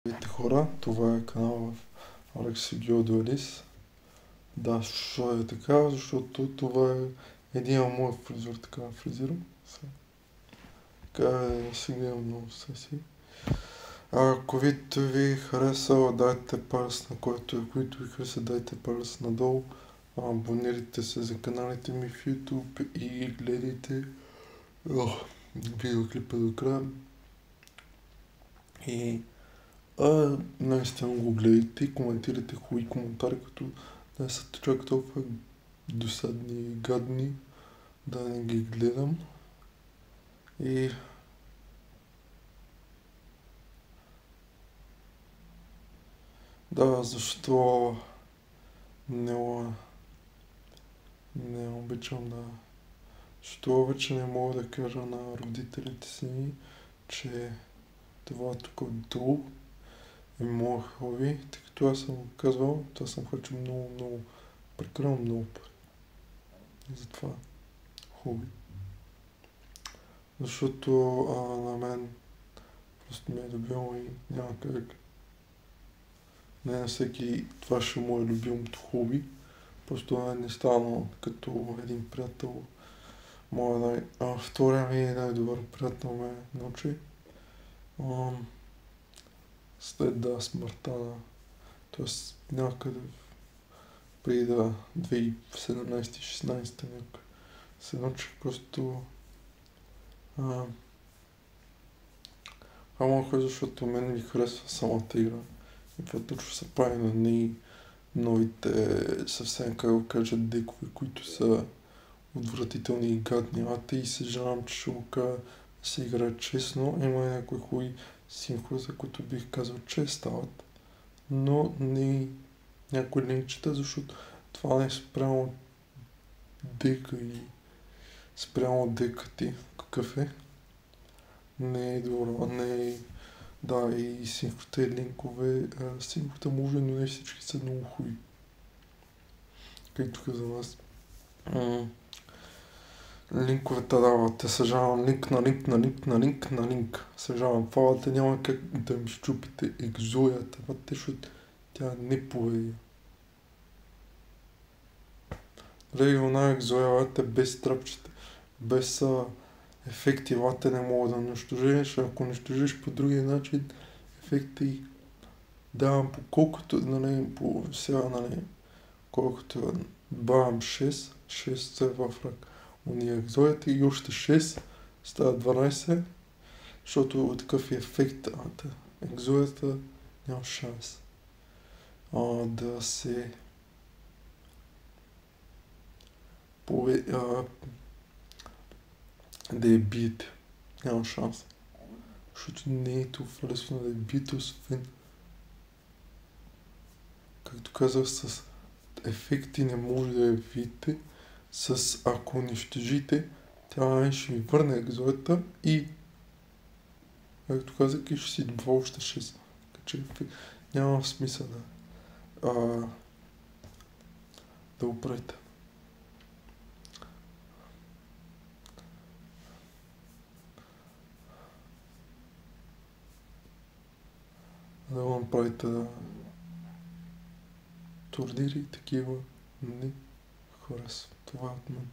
Здравейте хора, това е канал в Алекс Геодуалис. Да, защо е така? Защото това е един мой фризьор, така фризирам. Така не си гледам много си. Ако ви хареса, дайте палец на който ви хареса, дайте палец надолу. Абонирайте се за каналите ми в YouTube и гледайте видеоклипа до края. И наистина го гледайте и коментирайте хубави коментари, като не са чак толкова досадни и гадни, да не ги гледам. И да, защо не обичам да... Защо вече не мога да кажа на родителите си, че това тук долу е моят хобби, тъй като аз съм казвал, аз съм харчил много, прекалено много пари. Затова хобби. Защото на мен просто ми е любимо и няма как. Не на всеки това ще му е любимото хобби. Просто не стана като един приятел. Втория ми най-добър приятел ме научи. След смъртта на... Тоест някъде преди 2017-16 някъде се научих просто... Малко е, защото мен ми харесва самата игра. И това точно се прави на новите, съвсем как го кажа, декове, които са отвратителни и гадни. И съжалявам, че ще го кажа да се играе честно. Има някои хубави симфони, за които бих казал, че стават. Но не някои линчета, защото това не е спрямо дека и спрямо дека ти. Какъв е? Не е добро, не е... Да, и симфота и линкове. Симфота може, но не всички са много хубави. Както каза аз. Линковете давате, съжалявам, линк на линк. Съжалявам, фалата няма как да ми щупите екзоята, защото тя не поведе. Регионална екзоя, без трапчета, без ефекти, лате не мога да унищожиш, ако унищожиш по другия начин, ефекти давам по колкото, по сега, колкото добавям 6 са в рък. Уния екзоята и още 6 става 12, защото такъв е ефект. Екзоята няма шанс да се да я биете. Няма шанс. Защото не е толкова лесно да я биете, освен както казах, с ефекти не може да я видите. Ако унищожите, тя ще ви върне екзоята и както казах, и ще си добава още 6. Така че няма смисъл да го правите. Да го направите турнири и такива. Не харесва. Това е от мен.